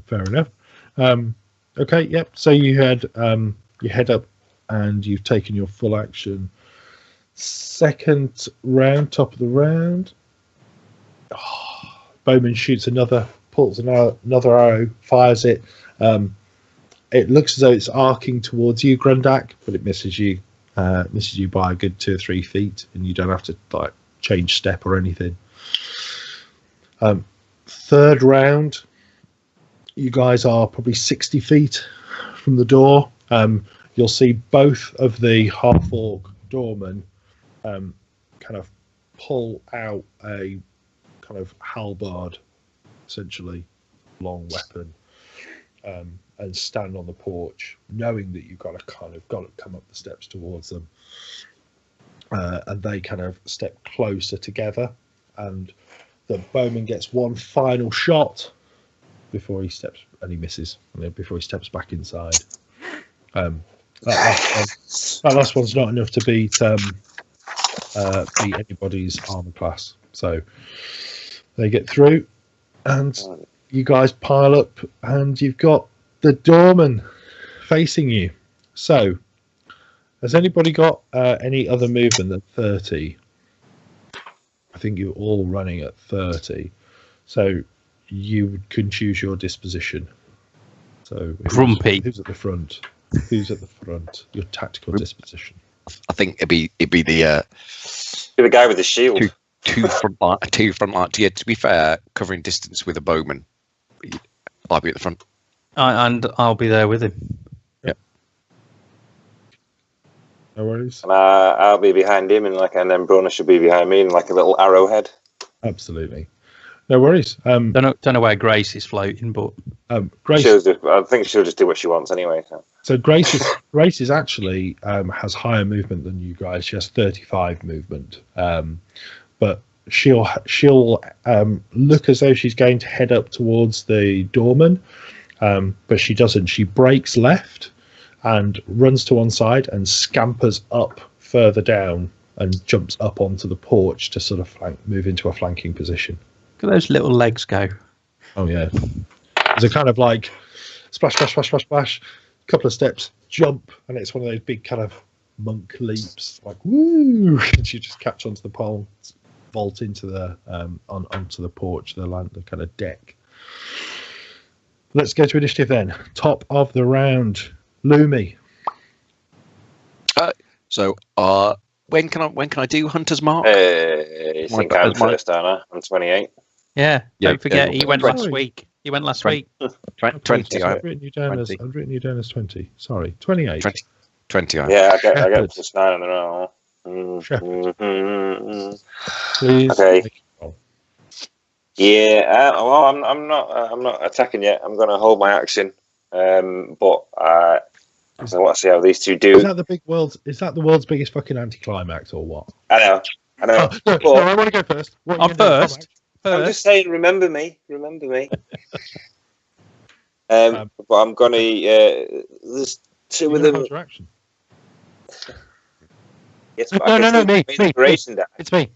Fair enough. Okay, yep. So you had you head up and you've taken your full action. Second round, top of the round. Bowman shoots another, pulls another arrow, fires it. It looks as though it's arcing towards you, Grundak, but it misses you. Misses you by a good 2 or 3 feet, and you don't have to like change step or anything. Third round, you guys are probably 60 feet from the door. You'll see both of the half-orc doormen kind of pull out a kind of halberd, essentially long weapon, and stand on the porch, knowing that you've got to come up the steps towards them. And they kind of step closer together, and the bowman gets one final shot before he steps, and he misses, before he steps back inside. That last one's not enough to beat anybody's armor class, so they get through, and you guys pile up, and you've got the doorman facing you. So, has anybody got any other movement than 30? I think you're all running at 30, so you can choose your disposition. So, Grumpy. Who's at the front? Who's at the front? Your tactical disposition. I think it'd be the the guy with the shield. Two front line. Yeah, to be fair, covering distance with a bowman. I'll be at the front. And I'll be there with him. Yeah. No worries. And I'll be behind him, and then Brona should be behind me, in like a little arrowhead. Absolutely. No worries. Don't know where Grace is floating, but Grace. I think she'll just do what she wants anyway. So Grace is actually has higher movement than you guys. She has 35 movement, but she'll look as though she's going to head up towards the doorman, but she doesn't. She breaks left and runs to one side and scampers up further down and jumps up onto the porch to sort of move into a flanking position. Look at those little legs go. Oh yeah, there's a kind of like splash, splash, splash, splash, splash, couple of steps, jump, and it's one of those big kind of monk leaps, like woo, and you just catch onto the pole, vault into the onto the porch, the kind of deck. Let's go to initiative then. Top of the round, Lumi. So when can I do Hunter's Mark? I think I'm first, aren't I? I'm 28. Yeah, don't forget, he went 20. last week. He went last week. 20. I've written you down as 20. Sorry, 28. 20. Yeah, I get plus 9 on the roll. Please. Okay. Yeah. Well, I'm not attacking yet. I'm going to hold my action. But so I want to see how these two do. Is that the world's biggest fucking anticlimax or what? I know. No, I want to go first. I'm first. I'm just saying, remember me. But I'm gonna. There's two of them. Yes, No, me. Inspiration die. It's me.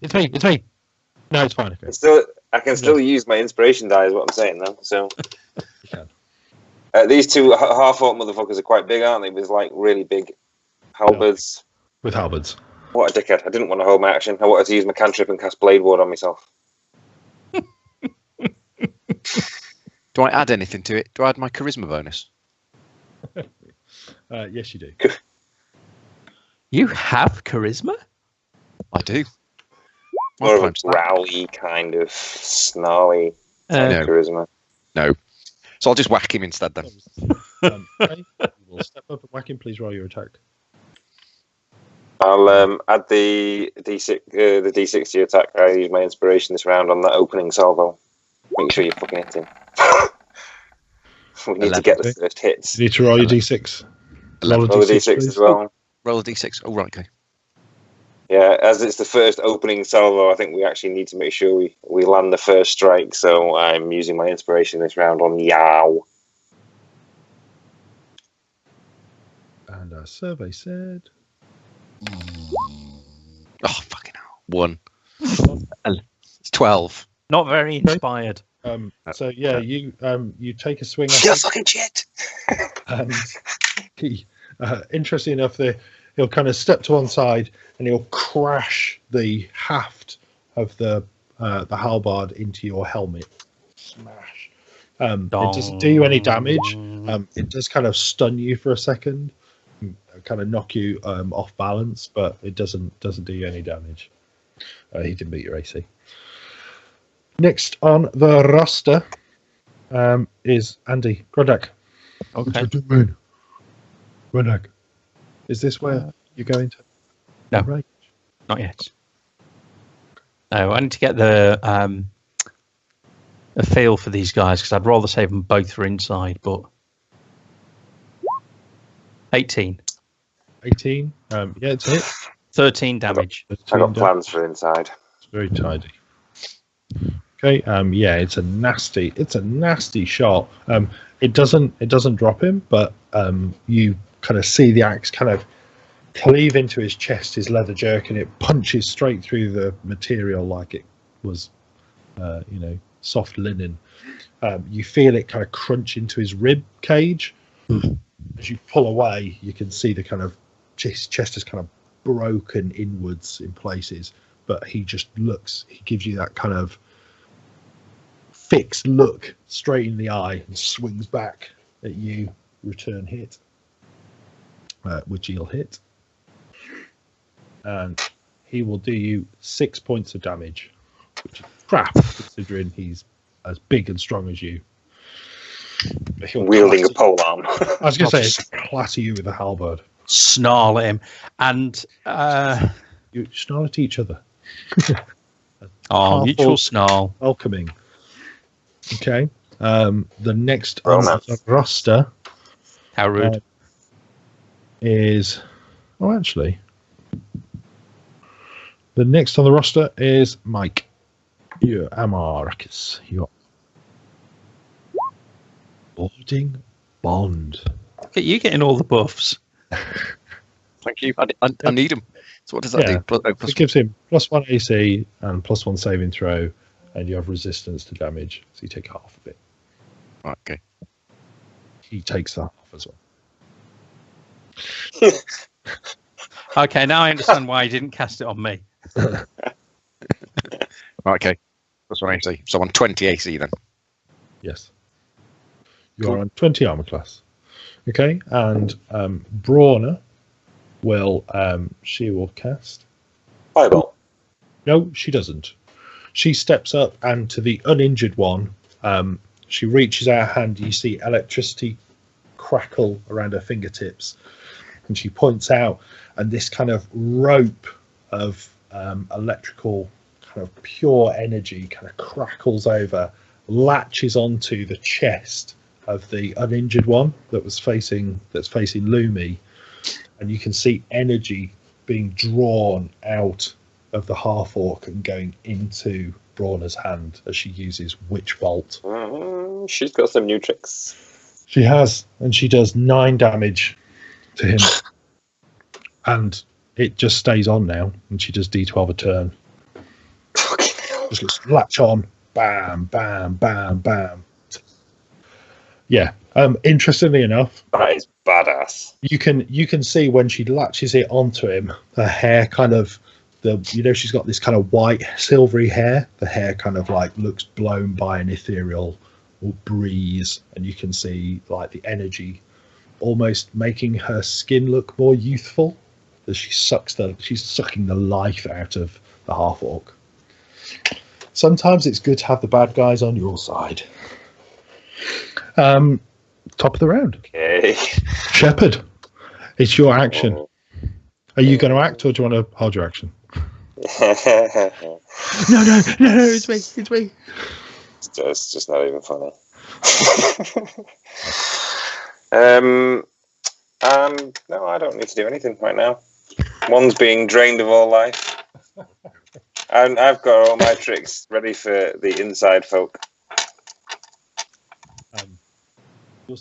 No, it's fine. Okay. I can still use my inspiration die, is what I'm saying though. So you can. These two half-orc motherfuckers are quite big, aren't they? With like really big halberds. With halberds. What a dickhead! I didn't want to hold my action. I wanted to use my cantrip and cast Blade Ward on myself. Do I add anything to it? Do I add my charisma bonus? Yes, you do. You have charisma? I do. More of a growly kind of snarly charisma. No. So I'll just whack him instead then. Okay. We'll step up and whack him. Please roll your attack. I'll add the D60 attack. I use my inspiration this round on that opening salvo. Make sure you fucking hit him. We need to get the first hits. You need to roll your D6. Roll a D6 as well. Roll a D6. Oh, right, okay. Yeah, as it's the first opening salvo, I think we actually need to make sure we land the first strike. So I'm using my inspiration this round on Yow. And our survey said... Oh, fucking hell. 1. It's 12. Not very inspired. So yeah, you take a swing at You're him, fucking shit. and he, interesting enough, he'll kind of step to one side and he'll crash the haft of the halberd into your helmet. Smash. It doesn't do you any damage. It does kind of stun you for a second, kind of knock you off balance, but it doesn't do you any damage. He didn't beat your AC. Next on the roster is Andy Grundak. Okay. Grundak. Is this where you're going to? No. Right. Not yet. No, I need to get the a feel for these guys because I'd rather save them both for inside, but 18. 18. Yeah, it's a hit. 13 damage. I got plans for inside. It's very tidy. Okay. Yeah, it's a nasty shot. It doesn't drop him, but you kind of see the axe kind of cleave into his chest, his leather jerk, and it punches straight through the material like it was, soft linen. You feel it kind of crunch into his rib cage. As you pull away, you can see the kind of his chest is kind of broken inwards in places, but he just looks. He gives you that kind of fixed look straight in the eye and swings back at you. Return hit, which he'll hit, and he will do you 6 points of damage, which is crap considering he's as big and strong as you. Wielding a polearm. I was going to say, clatter you with a halberd. Snarl at him. And You snarl at each other. mutual snarl. Welcoming. Okay. The next on the roster How rude. is... Oh, actually. The next on the roster is Mike. You're Amarakis. You're boarding bond. Look at you getting all the buffs. Thank you. I need them. So what does that do? It gives him +1 AC and +1 saving throw, and you have resistance to damage, so you take half of it. Right, okay. He takes that half as well. Okay, now I understand why you didn't cast it on me. Right, okay. +1 AC. So I'm on 20 AC then. Yes. You are on 20 armor class. Okay, and Brawner will she will cast. Fireball. No, she doesn't. She steps up and to the uninjured one, she reaches out her hand. You see electricity crackle around her fingertips, and she points out, and this kind of rope of electrical kind of pure energy kind of crackles over, latches onto the chest of the uninjured one that's facing Lumi, and you can see energy being drawn out of the half orc and going into Brawner's hand as she uses Witch Bolt. She's got some new tricks. She has, and she does 9 damage to him, and it just stays on now, and she does D12 a turn. Just looks latch on, bam, bam, bam, bam. Yeah. Interestingly enough, That is badass. you can see when she latches it onto him, her hair kind of she's got this kind of white silvery hair. The hair kind of like looks blown by an ethereal breeze, and you can see like the energy almost making her skin look more youthful as she's sucking the life out of the half orc. Sometimes it's good to have the bad guys on your side. Top of the round. Okay. Shephard, it's your action. Are you going to act, or do you want to hold your action? No, it's me. It's just not even funny. No, I don't need to do anything right now. One's being drained of all life. And I've got all my tricks ready for the inside folk. You'll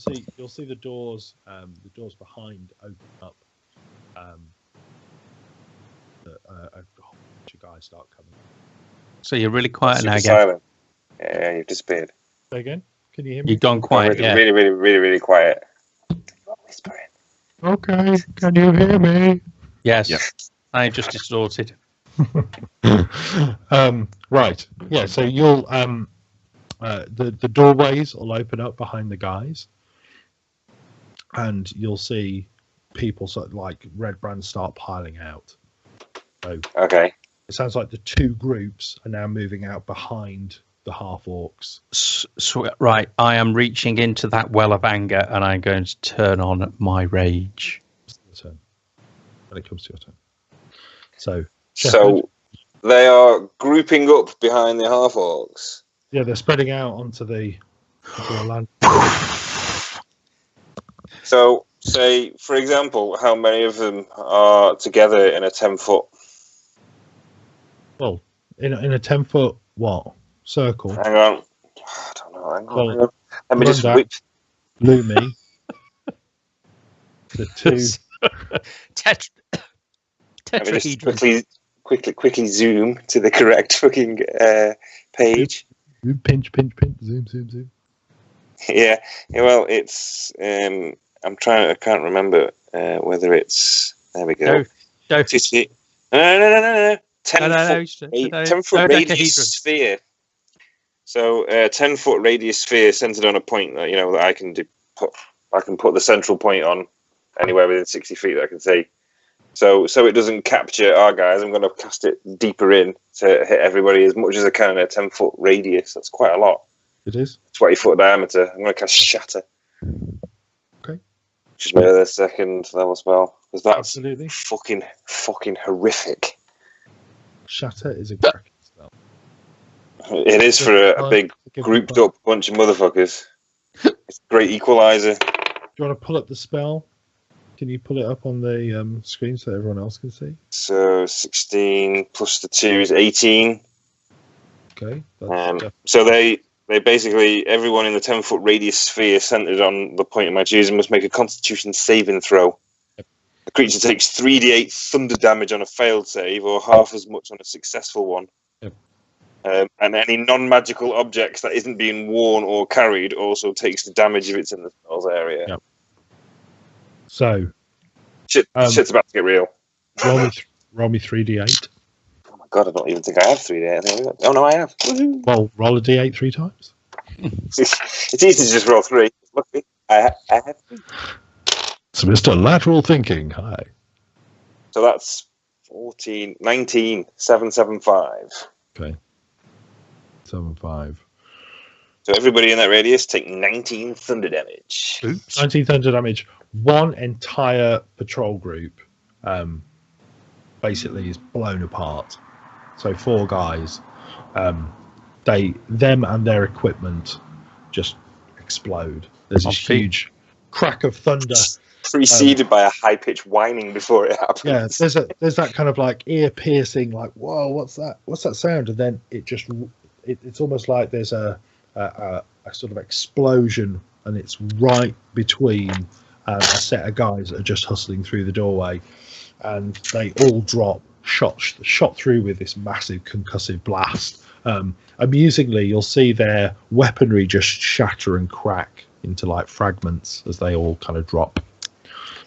see the doors behind open up. A whole bunch of guys start coming. So you're really quiet now Super again. silent. Yeah, you've disappeared. Say again. Can you hear me? You've gone quiet. Yeah. Really, really, really, really quiet. Whispering. Okay. Can you hear me? Yes. Yeah. I just distorted. Right. Yeah. So you'll the doorways will open up behind the guys, and you'll see people sort of like Redbrands start piling out. So Okay. it sounds like the two groups are now moving out behind the half orcs. Right. I am reaching into that well of anger, and I'm going to turn on my rage. Turn when it comes to your turn. So So they are grouping up behind the half orcs. yeah, they're spreading out onto the land. So, say, for example, how many of them are together in a 10-foot? Well, in a 10-foot what circle? Hang on. I don't know. Hang on. Well, Let me just Grundak, whip. Lumi, the two. Let me just Tetrahedron. quickly zoom to the correct fucking page. Pinch, zoom. Yeah. Well, it's. I can't remember whether it's. There we go. No. 50. No. 10-foot 10-foot radius dodecahedron. sphere. So 10-foot radius sphere centered on a point that that I can put the central point on anywhere within 60 feet that I can see. So it doesn't capture our guys. I'm going to cast it deeper in to hit everybody as much as I can in a 10-foot radius. That's quite a lot. It is 20-foot diameter. I'm going to cast Shatter. Okay. Which is my second level spell. Because that's absolutely. fucking horrific. Shatter is a cracking spell. It is for a big grouped up bunch of motherfuckers. It's a great equalizer. Do you want to pull up the spell? Can you pull it up on the screen so everyone else can see? So 16 plus the 2 is 18. Okay. So they basically, everyone in the 10-foot radius sphere centered on the point of my choosing must make a Constitution saving throw. Yep. The creature takes 3d8 thunder damage on a failed save, or half as much on a successful one. Yep. And any non-magical objects that isn't being worn or carried also takes the damage if it's in the spell's area. Yep. So, shit's about to get real. roll me 3d8. Oh my god, I don't even think I have 3d8. Oh no, I have. Woohoo. Well, roll a d8 3 times. It's easy to just roll 3. Luckily, I have 3. So, Mr. Lateral Thinking, hi. So that's 14, 19, 775. Okay. 7-5. So everybody in that radius take 19 thunder damage. Oops. 19 thunder damage. One entire patrol group basically is blown apart. So 4 guys, them and their equipment just explode. There's this huge crack of thunder, preceded by a high-pitched whining before it happens. Yeah, there's that kind of like ear-piercing, like, whoa, what's that? What's that sound? And then it's almost like there's a sort of explosion, and it's right between a set of guys that are just hustling through the doorway, and they all drop shot through with this massive concussive blast. Amusingly, you'll see their weaponry just shatter and crack into like fragments as they all kind of drop.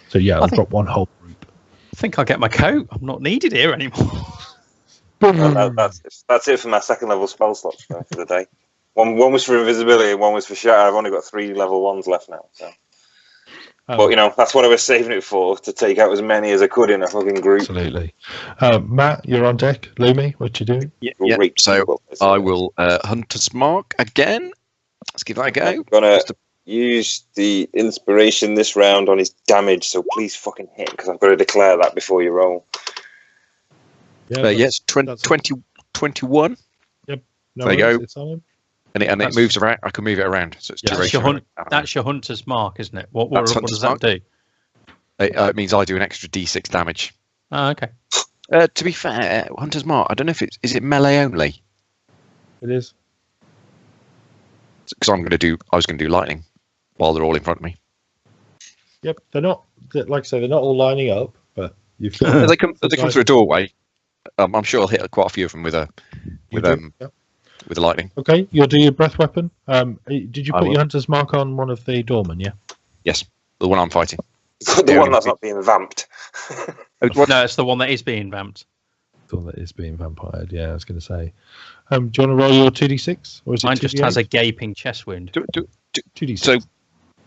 So yeah, I'll drop one whole group. I think I'll get my coat. I'm not needed here anymore. Well, that's it for my second level spell slots for the day. One was for invisibility, one was for shatter. I've only got 3 level 1s left now. So. But that's what I was saving it for, to take out as many as I could in a fucking group. Absolutely. Matt, you're on deck. Lumi, what you doing? Yeah. So I will Hunter's Mark again. Let's give that a go. I'm gonna use the inspiration this round on his damage, so please fucking hit, because I've got to declare that before you roll. Yeah, yes, 21. Yep. There you go. It's on him. And it moves around. I can move it around. So it's duration. That's your Hunter's Mark, isn't it? What does that do? It means I do an extra d6 damage. Oh, okay. To be fair, Hunter's Mark, I don't know if is it melee only? It is. Because I was going to do lightning while they're all in front of me. Yep, they're not, like I say, they're not all lining up, but you've they come through a doorway. I'm sure I'll hit quite a few of them with a. Yep. with the lightning. Okay, you'll do your breath weapon. Did you I put will. your hunter's mark on one of the doormen? Yeah. Yes, the one I'm fighting. The one that's not being vamped. No, it's the one that is being vamped. The one that is being vampired. Yeah, I was going to say. Do you want to roll your 2d6, or is it Mine just 2d8? has a gaping chest wound. 2d6. So,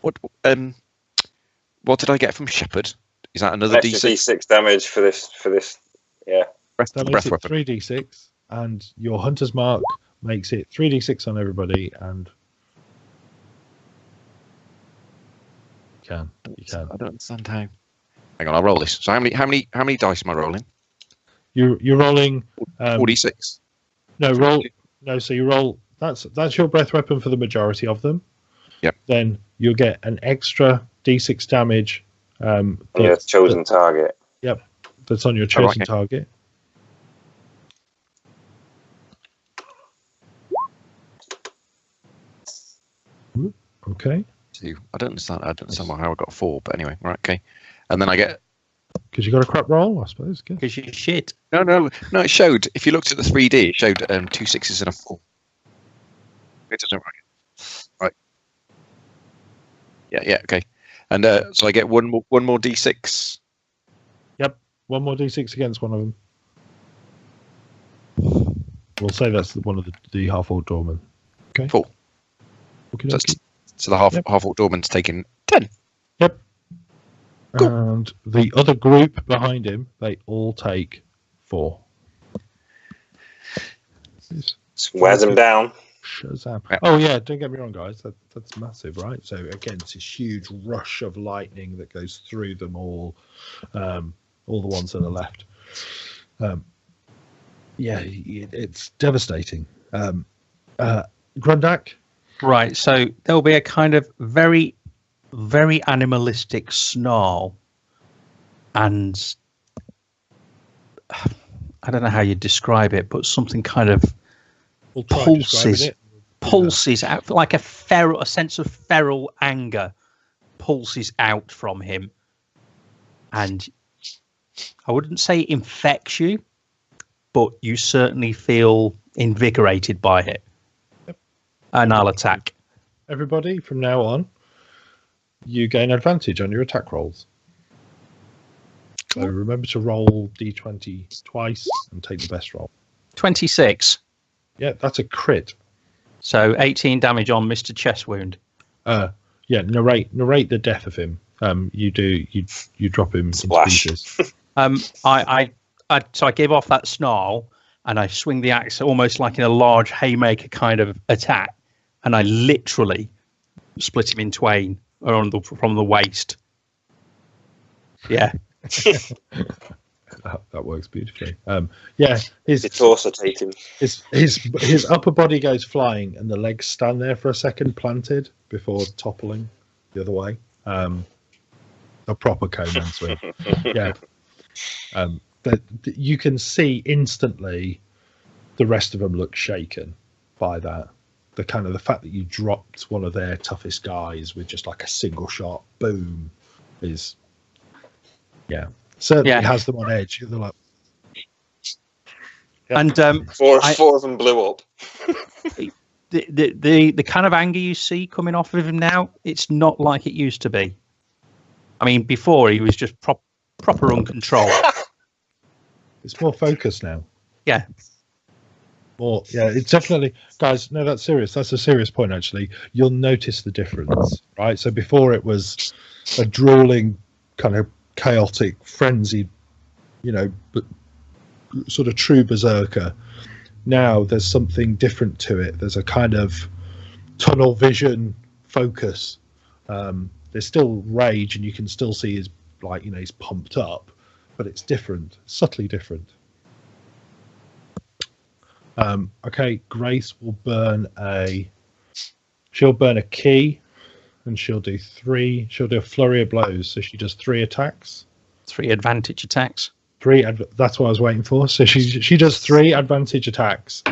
what did I get from Shepherd? Is that another Extra D6? D6 damage for this. Yeah. Breath, That breath makes it weapon. 3d6, and your hunter's mark makes it 3d6 on everybody, and you can. I don't understand how. Hang on, I'll roll this. So how many dice am I rolling? You're rolling. 46. No, roll. No, so you roll. That's your breath weapon for the majority of them. Yep. Then you'll get an extra d6 damage. On your chosen target. Yep, that's on your chosen okay. target. Okay. Two. I don't understand how I got 4, but anyway, right, okay. And then I get Because you got a crap roll, I suppose. Good. Because you're shit. no. It showed. If you looked at the 3D, it showed 2 6s and a 4. It doesn't right. Yeah, okay. And so I get one more D6. Yep, one more d6 against one of them. We'll say that's one of the half-orc doormen. Okay. 4. Okay, So the half-orc doorman's taken 10. Yep. Cool. And the other group behind him, they all take 4. Wears them down. Shazam. Yeah. Oh yeah, don't get me wrong, guys. That's massive, right? So again, it's this huge rush of lightning that goes through them all the ones to the left. Yeah, it's devastating. Grundak. Right, so there'll be a kind of very, very animalistic snarl, and I don't know how you describe it, but something kind of We'll try describing pulses it. pulses out like a sense of feral anger pulses out from him, and I wouldn't say it infects you, but you certainly feel invigorated by it. Yep. And I'll attack. Everybody, from now on, you gain advantage on your attack rolls. So remember to roll d20 twice and take the best roll. 26. Yeah, that's a crit. So 18 damage on Mr. Chest Wound. Yeah, narrate the death of him. You drop him Splash. into pieces. So I give off that snarl and I swing the axe almost like in a large haymaker kind of attack, and I literally split him in twain from the waist. Yeah. That works beautifully. Yeah, It's also taken. his upper body goes flying, and the legs stand there for a second, planted before toppling the other way. A proper Conan swing. Yeah. That you can see instantly. The rest of them look shaken by that. The fact that you dropped one of their toughest guys with just like a single shot, boom, is certainly has them on edge. They're like, And Four of them blew up. the kind of anger you see coming off of him now, it's not like it used to be. I mean, before he was just proper uncontrolled. it's more focused now. Yeah. More, yeah, it's definitely, guys. No, that's serious. That's a serious point. Actually, you'll notice the difference, right? So before it was a drooling, kind of chaotic, frenzied, but sort of true berserker. Now there's something different to it. There's a kind of tunnel vision focus. There's still rage, and you can still see he's pumped up, but it's different, subtly different. Okay, Grace will burn she'll burn a key, and she'll do a flurry of blows. So she does 3 attacks. 3 advantage attacks. That's what I was waiting for. So she does 3 advantage attacks.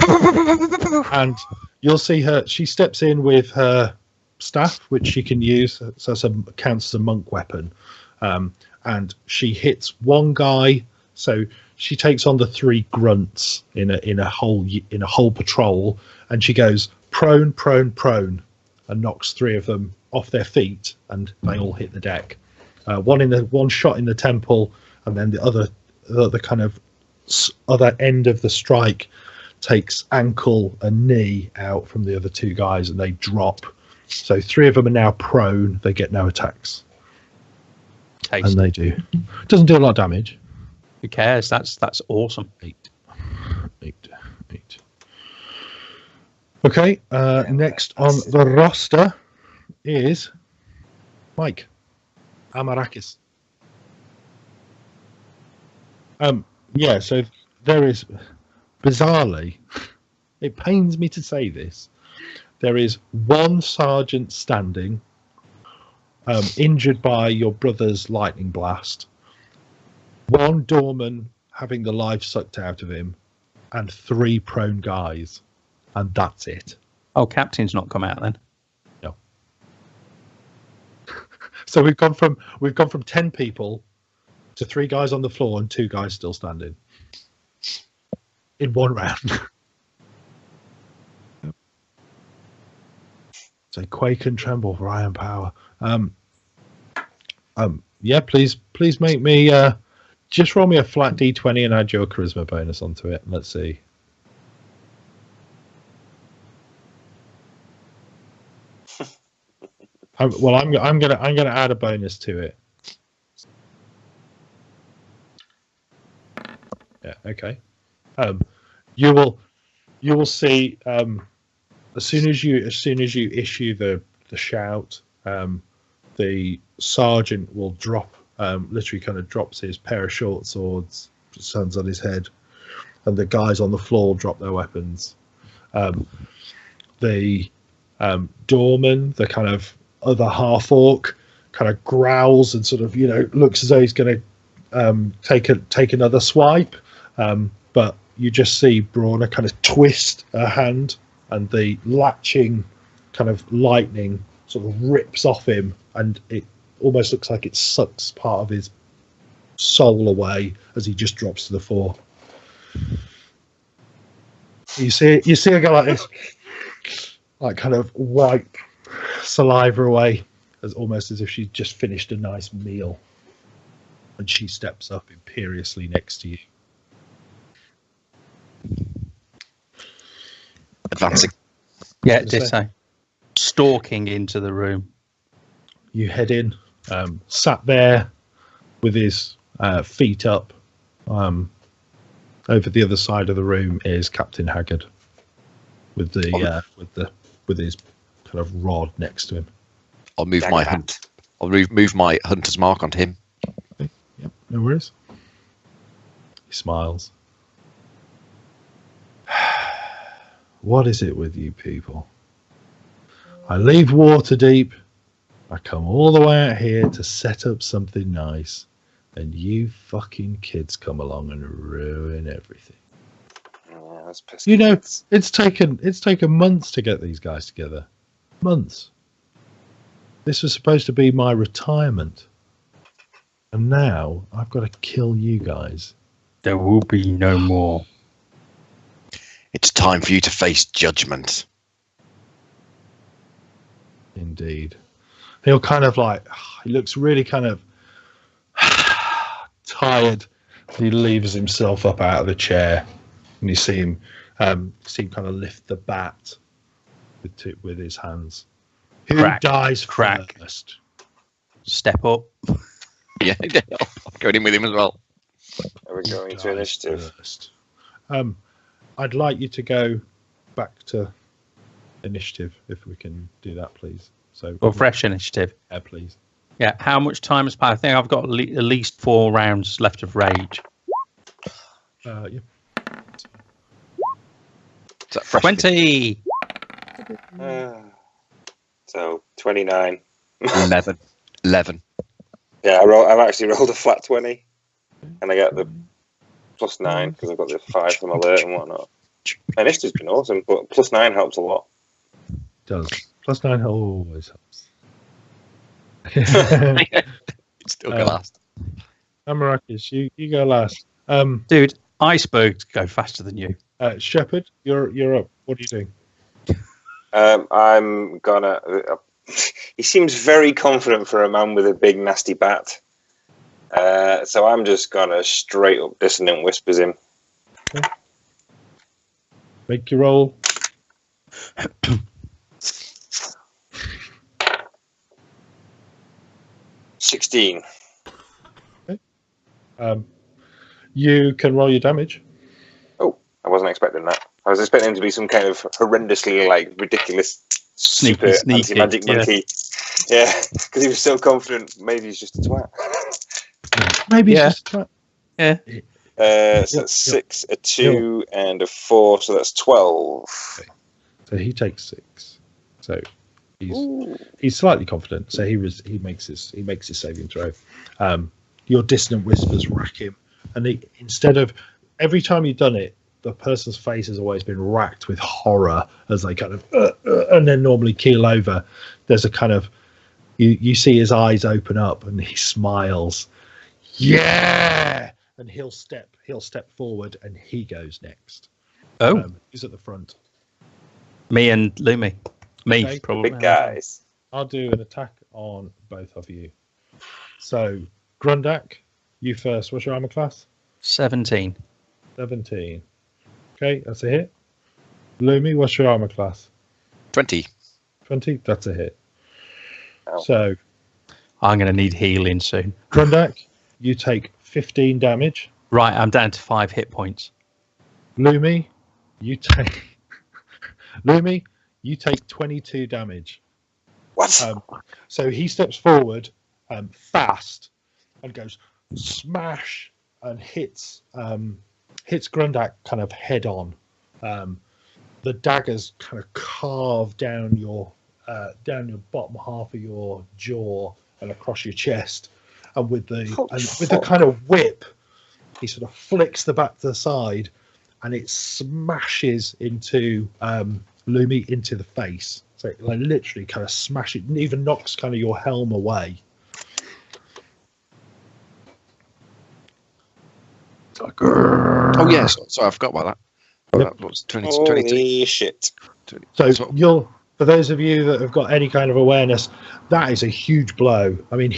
And you'll see her, she steps in with her staff, which she can use, so counts as a monk weapon. And she hits one guy So she takes on the 3 grunts in a whole patrol, and she goes prone, prone, prone, and knocks 3 of them off their feet, and they all hit the deck. One shot in the temple, and then the other kind of other end of the strike takes ankle and knee out from the other 2 guys, and they drop. So 3 of them are now prone. They get no attacks. Tasty. And they do. Doesn't do a lot of damage. Who cares? That's awesome. 8. Okay. Next on the roster is Mike Amarakis. Yeah. So there is, bizarrely, it pains me to say this, there is 1 sergeant standing, injured by your brother's lightning blast, 1 doorman having the life sucked out of him, and 3 prone guys, and that's it. Oh, captain's not come out then. No. So we've gone from 10 people to 3 guys on the floor and 2 guys still standing in 1 round. So quake and tremble for iron power. Yeah, please make me just roll me a flat d20 and add your charisma bonus onto it. Let's see. I'm gonna add a bonus to it. Yeah. Okay. You will see. As soon as you issue the shout, the sergeant will drop, literally kind of drops his pair of short swords, stands on his head, and the guys on the floor drop their weapons. The doorman, the kind of other half orc, kind of growls and sort of looks as though he's going to take another swipe, but you just see Brawner kind of twist her hand, and the latching kind of lightning sort of rips off him, and it almost looks like it sucks part of his soul away as he just drops to the floor. You see her go like this, like kind of wipe saliva away, almost as if she's just finished a nice meal, and she steps up imperiously next to you. Advancing. Yeah, it did say. Stalking into the room. You head in, sat there with his feet up. Over the other side of the room is Captain Haggard, with his kind of rod next to him. I'll move I'll move my hunter's mark onto him. Okay. Yep, no worries. He smiles. What is it with you people? I leave Waterdeep. I come all the way out here to set up something nice, and you fucking kids come along and ruin everything. Yeah, that's pissed. It's taken months to get these guys together. Months. This was supposed to be my retirement, and now I've got to kill you guys. There will be no more. It's time for you to face judgment. Indeed. He'll kind of he looks really kind of tired. He leaves himself up out of the chair, and you see him kind of lift the bat with his hands. Who dies first? Step up. Yeah, I'm going in with him as well. Are we going to initiative? First? I'd like you to go back to initiative, if we can do that, please. So, Or fresh initiative. Yeah, please. Yeah, how much time has passed? I think I've got at least 4 rounds left of rage. Yeah. Is that fresh? 20! So 29. 11. Yeah, I've actually rolled a flat 20, and I get the +9 because I've got the 5 from alert and whatnot. Initiative's been awesome, but +9 helps a lot. It does. +9 always helps. It's still go last. Amarakis, you go last. Dude, icebergs go faster than you. Shepherd, you're up. What are you doing? I'm gonna. He seems very confident for a man with a big nasty bat. So I'm just gonna straight up dissonant whispers him. Okay. Make your roll. 16. Okay. You can roll your damage. Oh, I wasn't expecting that. I was expecting him to be some kind of horrendously, ridiculous, super Sneaky, anti-magic monkey. Yeah, because he was so confident. Maybe he's just a twat. Maybe he's just a twat. Yeah. So that's 6, a 2, and a 4. So that's 12. Okay. So he takes 6. So he's slightly confident. So he makes his saving throw. Your dissonant whispers rack him, and instead of every time you've done it, the person's face has always been racked with horror as they kind of and then normally keel over. There's a kind of you see his eyes open up and he smiles. Yeah, and he'll step forward and he goes next. He's at the front. Me and Lumi. Me, Okay. probably. Big guys. I'll do an attack on both of you. So Grundak, you first. What's your armor class? 17. 17. Okay, that's a hit. Lumi, what's your armor class? 20. 20. That's a hit. Oh. So I'm going to need healing soon. Grundak, you take 15 damage. Right, I'm down to 5 hit points. Lumi, you take 22 damage. What? So he steps forward fast and goes smash and hits Grundak kind of head on. The daggers kind of carve down your bottom half of your jaw and across your chest, and with the kind of whip, he sort of flicks the back to the side, and it smashes into Lumi into the face. So it literally kind of smashes it, and even knocks kind of your helm away. Oh yes, sorry, I forgot about that. Yep. That was 20, Holy 22. shit. So for those of you that have got any kind of awareness, that is a huge blow. I mean,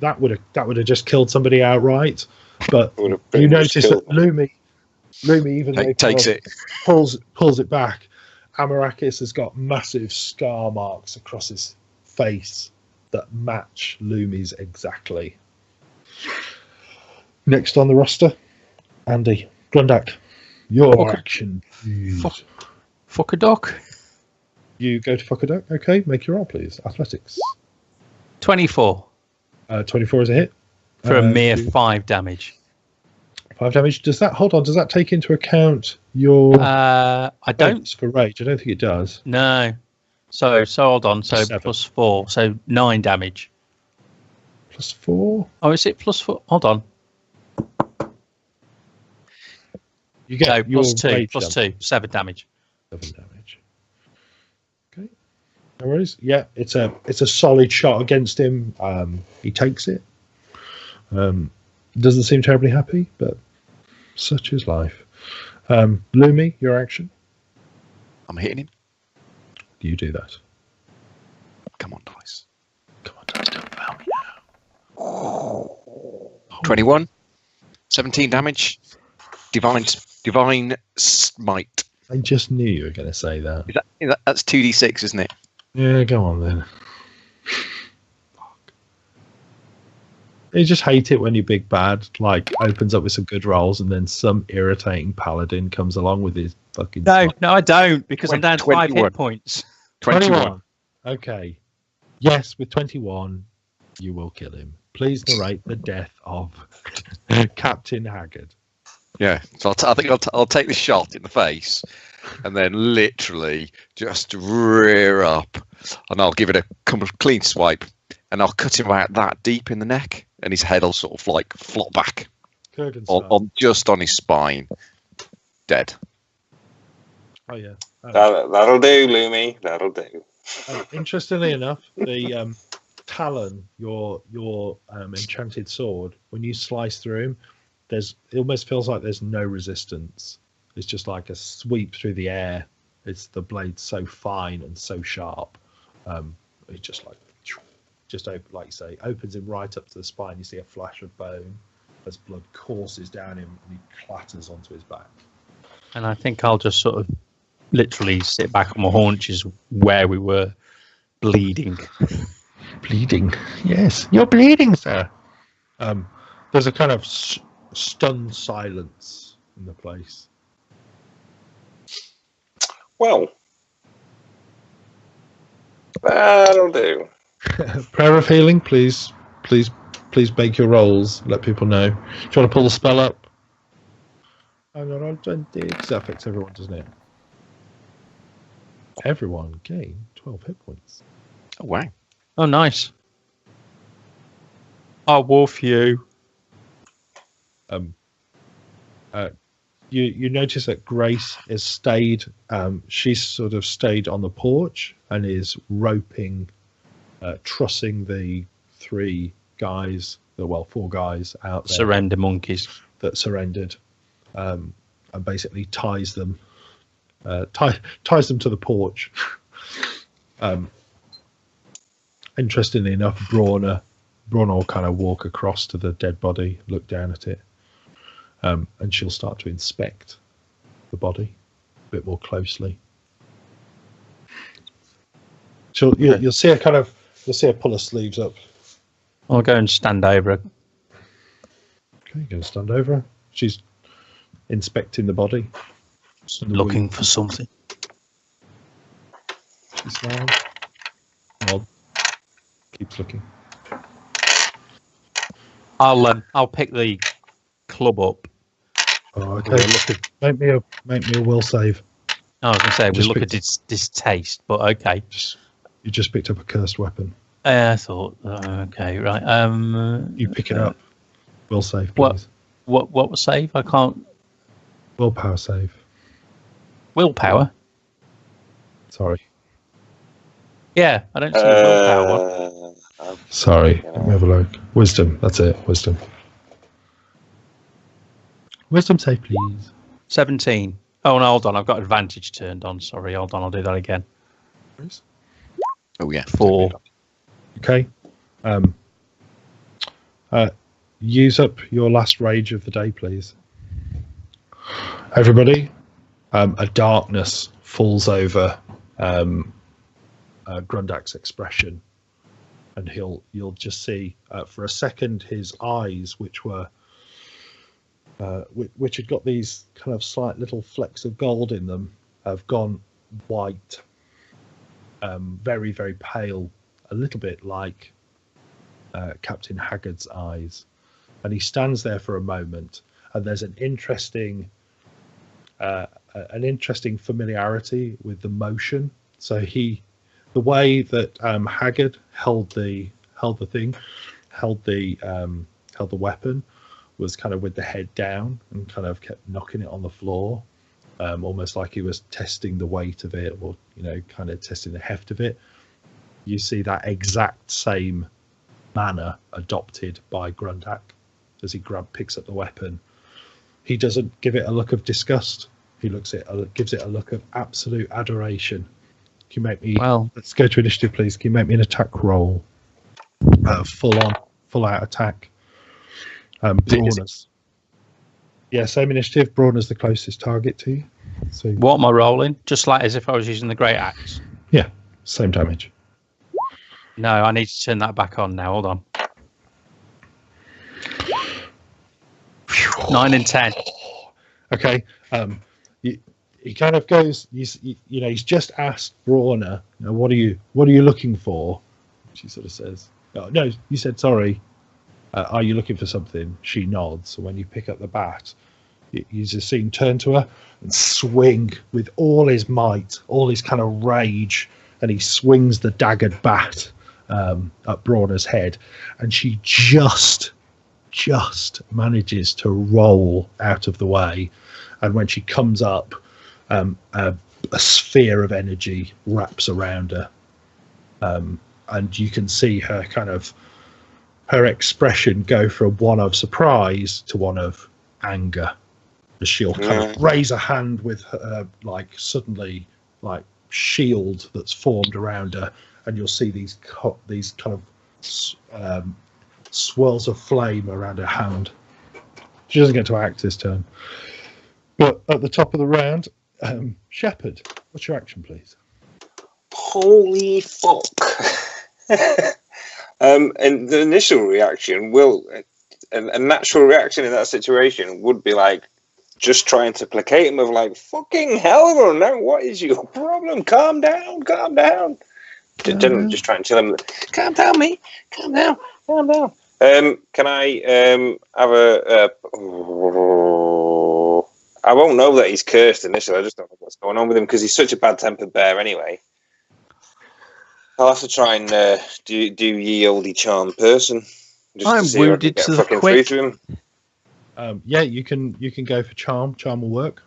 that would have just killed somebody outright. But you notice that Lumi, even though he takes it, pulls it back, Amarakis has got massive scar marks across his face that match Lumi's exactly. Next on the roster, Andy Grundak, your action. Fuck a doc. You go to Fuckaduck. Okay, make your roll, please. Athletics. 24 24 is a hit. for a mere 5 damage. 5 damage. Does that take into account your I don't. for rage? I don't think it does. No. So hold on. So 7. plus 4. So 9 damage. Plus 4. Oh, is it plus 4? Hold on. You get No, your plus 2. rage Plus damage. 2. 7 damage. 7 damage. Okay. No worries. Yeah, it's a solid shot against him. He takes it. Doesn't seem terribly happy, but such is life. Lumi, your action. I'm hitting him. You do that. Come on, dice. Come on, dice, don't fail me now. 21. 17 damage. Divine smite. I just knew you were going to say that. That's 2d6, isn't it? Yeah, go on then. Fuck. You just hate it when your big bad opens up with some good rolls and then some irritating paladin comes along with his fucking. No, I don't, because I'm down to 5 21. hit points. 21. Okay. Yes, with 21, you will kill him. Please narrate the death of Captain Haggard. Yeah, so I think I'll take the shot in the face, and then literally just rear up, and I'll give it a clean swipe, and I'll cut him about that deep in the neck, and his head will sort of flop back on just on his spine, dead. Oh yeah, That'll do, Lumi. That'll do. Interestingly enough, the Talon, your enchanted sword, when you slice through him, it almost feels like there's no resistance. It's just like a sweep through the air. It's the blade's so fine and so sharp. It's just like, like you say, opens him right up to the spine. You see a flash of bone as blood courses down him and he clatters onto his back. And I think I'll just sort of literally sit back on my haunches where we were, bleeding. Bleeding? Yes, you're bleeding, sir. There's a kind of stunned silence in the place. Well, that'll do. Prayer of healing, please make your rolls. Let people know. Do you want to pull the spell up? I'm not on 20. Because that affects everyone, doesn't it? Everyone gain 12 hit points. Oh, wow. Oh, nice. I'll wolf you. You notice that Grace is stayed. She's sort of stayed on the porch and is roping, trussing the four guys out there. Surrender monkeys. That surrendered, and basically ties them to the porch. Interestingly enough, Brawner will kind of walk across to the dead body, look down at it, and she'll start to inspect the body a bit more closely. You'll see her pull her sleeves up. I'll go and stand over her. Okay, you're going to stand over her. She's inspecting the body. Looking for something. She smiles. Nod. Keeps looking. I'll pick the club up. Oh, okay. Make me a will save. I was going to say we look at distaste, but okay. You just picked up a cursed weapon. I thought. Okay, right. You pick it up. Will save, please. What was save? I can't. Willpower save. Willpower. Sorry. Yeah, I don't see the willpower one. Sorry. Let me have a look. Wisdom. That's it. Wisdom. Wisdom save, please. 17. Oh, no, hold on. I've got advantage turned on. Sorry, hold on. I'll do that again. Oh, yeah. 4. Okay. Use up your last rage of the day, please. Everybody, a darkness falls over Grundak's expression, and you'll just see for a second his eyes, which had got these kind of slight little flecks of gold in them, have gone white, very, very pale, a little bit like Captain Haggard's eyes. And he stands there for a moment, and there's an interesting familiarity with the motion. So the way that Haggard held the weapon was kind of with the head down and kind of kept knocking it on the floor, almost like he was testing the weight of it, or kind of testing the heft of it. You see that exact same manner adopted by Grundak as he picks up the weapon. He doesn't give it a look of disgust. He gives it a look of absolute adoration. Can you make me? Well, let's go to initiative, please. Can you make me an attack roll? Full out attack. Brawner's. Yeah, same initiative. Brawner's the closest target to you. So what am I rolling? Just like as if I was using the great axe. Yeah, same damage. No, I need to turn that back on now. Hold on. 9 and 10. Okay. He kind of goes. He's just asked Brawner, what are you looking for? She sort of says, "Oh, no, you said sorry. Are you looking for something?" She nods. So when you pick up the bat, you just see him turn to her and swing with all his might, all his kind of rage, and he swings the daggered bat at Brawner's head, and she just manages to roll out of the way. And when she comes up, a sphere of energy wraps around her, and you can see her expression go from one of surprise to one of anger. She'll kind of raise a hand with her, like suddenly like shield that's formed around her, and you'll see these kind of swirls of flame around her hand. She doesn't get to act this turn. But at the top of the round, Shepherd, what's your action, please? Holy fuck! And the initial reaction a natural reaction in that situation would be like just trying to placate him of like, fucking hell, now what is your problem? Calm down. Just try and chill him. Calm down, mate. Calm down. Can I have I won't know that he's cursed initially. I just don't know what's going on with him because he's such a bad-tempered bear anyway. I'll have to try and do ye olde charm person. I'm wounded to the quick. Yeah, you can go for charm. Charm will work.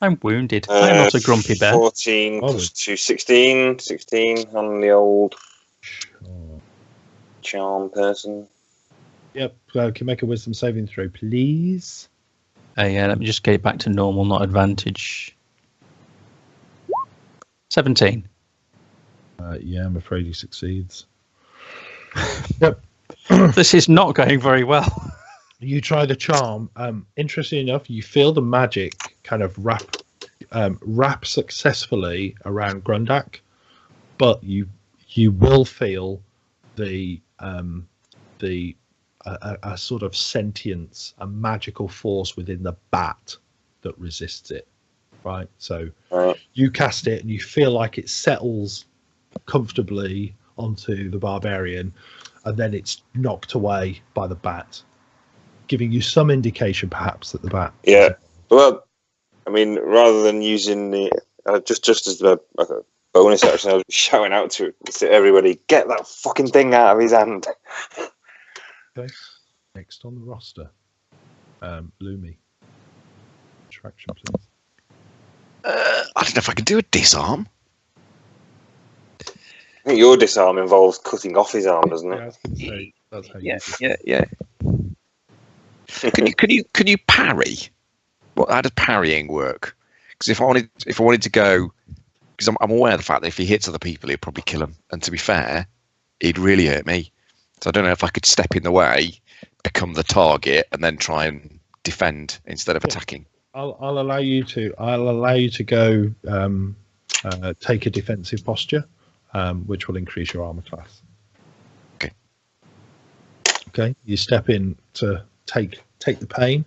I'm wounded. I'm not a grumpy bear. 14 plus 2, 16. 16 on the old charm person. Yep. Can you make a wisdom saving throw, please? Yeah, let me just get it back to normal, not advantage. 17. Yeah, I'm afraid he succeeds. Yep. This is not going very well. You try the charm. Interestingly enough, you feel the magic kind of wrap successfully around Grundak, but you will feel a sort of sentience, a magical force within the bat that resists it. Right. So you cast it, and you feel like it settles comfortably onto the barbarian, and then it's knocked away by the bat, giving you some indication perhaps that the bat... Yeah, well, I mean, rather than using the... just as a bonus action, I was shouting out to everybody, get that fucking thing out of his hand. Okay, next on the roster, Lumi. Attraction, please. I don't know if I can do a disarm. I think your disarm involves cutting off his arm, doesn't it? Yeah, that's how Yeah. Can you parry? How does parrying work? Because if I wanted to go, because I'm aware of the fact that if he hits other people, he'd probably kill them. And to be fair, he'd really hurt me. So I don't know if I could step in the way, become the target, and then try and defend instead of attacking. I'll allow you to. I'll allow you to go take a defensive posture, which will increase your armor class. Okay. Okay. You step in to take the pain.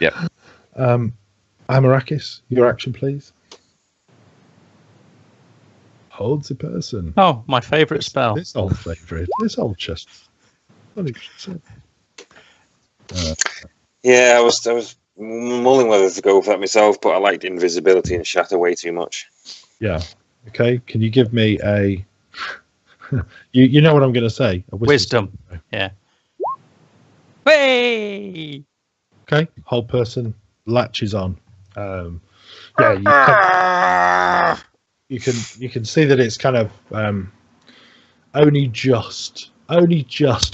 Yep. Amarakis, your action, please. Hold the person. Oh, my favourite spell. This old favourite. This old chest. 100%. Yeah, I was mulling whether to go for that myself, but I liked invisibility and shatter way too much. Yeah. Okay. Can you give me a... you know what I'm going to say. A wisdom. Yeah. Hey! Okay. Whole person latches on. You can see that it's kind of only just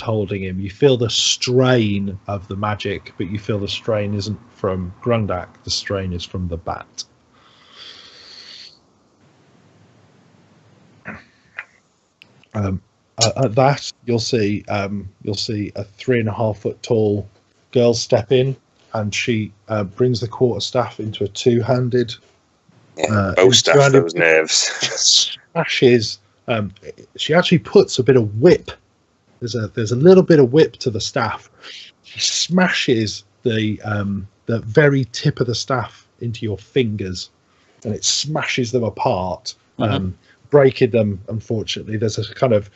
holding him. You feel the strain of the magic, but you feel the strain isn't from Grundak. The strain is from the bat. At that, you'll see a 3.5 foot tall girl step in, and she brings the quarterstaff into a two-handed. Bow staff, those nerves. Smashes. She actually puts a bit of whip. There's a little bit of whip to the staff. She smashes the very tip of the staff into your fingers, and it smashes them apart, breaking them. Unfortunately, there's a kind of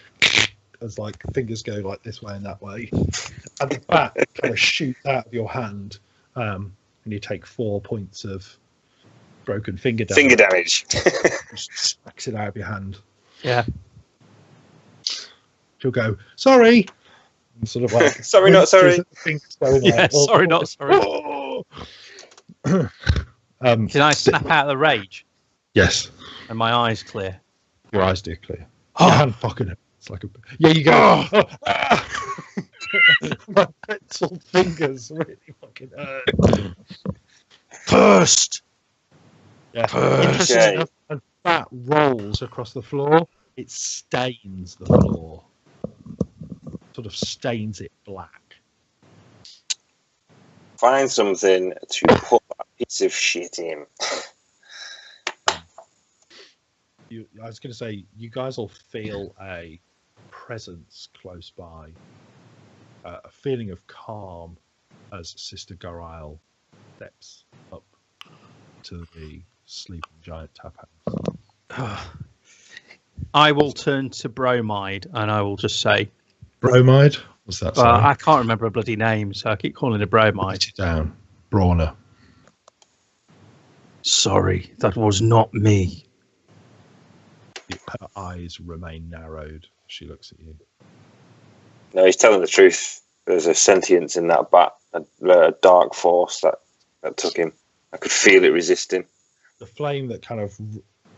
as like fingers go like this way and that way, and the bat kind of shoots out of your hand, and you take 4 points of broken finger damage. Just smacks it out of your hand. Yeah. She'll go, sorry. And sort of like sorry, not sorry. Yeah, sorry, not sorry. Oh! Can I snap out of the rage? Yes. And my eyes clear. Your eyes do clear. Your hand fucking hurts like a... Yeah, you go. My pencil fingers really fucking hurt. First! Yeah. Interesting Okay. enough, as that rolls across the floor, it stains the floor. Sort of stains it black. Find something to put that piece of shit in. I was going to say, you guys will feel a presence close by, a feeling of calm as Sister Gorail steps up to the sleeping giant tap house. I will turn to Bromide and I will just say, Bromide? What's that? Sorry? I can't remember a bloody name, so I keep calling it Bromide. Write it down. Brawner. Sorry, that was not me. Her eyes remain narrowed. She looks at you. No, he's telling the truth. There's a sentience in that bat, a dark force that took him. I could feel it resisting. The flame that kind of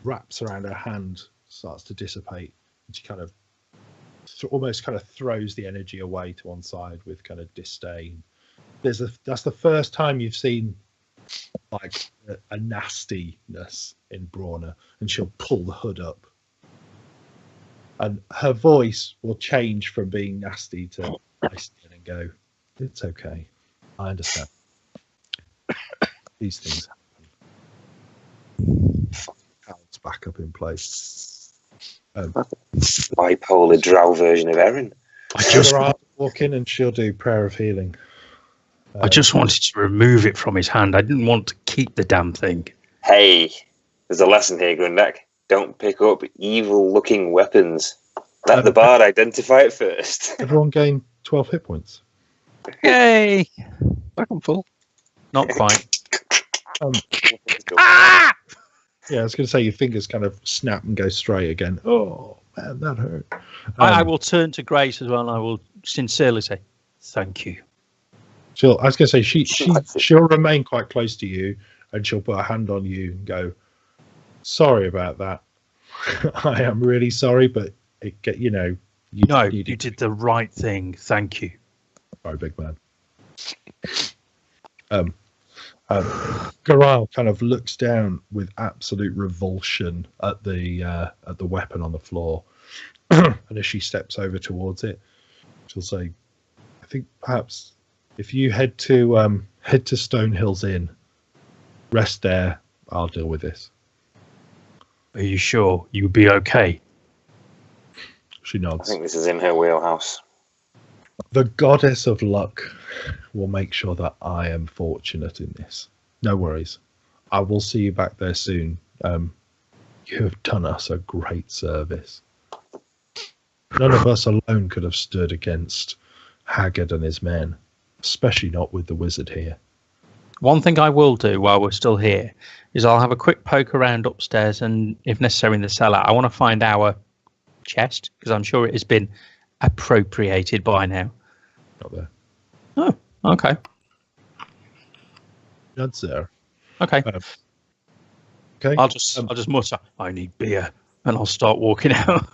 wraps around her hand starts to dissipate, and she kind of almost kind of throws the energy away to one side with kind of disdain. That's the first time you've seen like a nastiness in Brawner, and she'll pull the hood up, and her voice will change from being nasty to nice and go, "It's okay, I understand. These things happen." Hands back up in place. Bipolar drow version of Erin. I just walk in and she'll do prayer of healing. I just wanted to remove it from his hand. I didn't want to keep the damn thing. Hey, there's a lesson here, Grundak. Don't pick up evil-looking weapons. Let the bard identify it first. Everyone gain 12 hit points. Yay! Back on full. Not quite. Yeah, I was going to say your fingers kind of snap and go straight again. Oh, man, that hurt. I will turn to Grace as well, and I will sincerely say, thank you. I was going to say, she'll remain quite close to you, and she'll put a hand on you and go, sorry about that. I am really sorry, but you did the right thing. Thank you. Sorry, big man. Gorail kind of looks down with absolute revulsion at the weapon on the floor, and as she steps over towards it, she'll say, "I think perhaps if you head to Stonehill's Inn, rest there. I'll deal with this." Are you sure you'll be okay? She I nods. think this is in her wheelhouse. The goddess of luck will make sure that I am fortunate in this. No worries. I will see you back there soon. You have done us a great service. None of us alone could have stood against Haggard and his men, especially not with the wizard here. One thing I will do while we're still here is I'll have a quick poke around upstairs, and if necessary in the cellar. I want to find our chest, because I'm sure it has been appropriated by now. Not there. Oh, okay. That's there. Okay. Okay. I'll just mutter, I need beer, and I'll start walking out.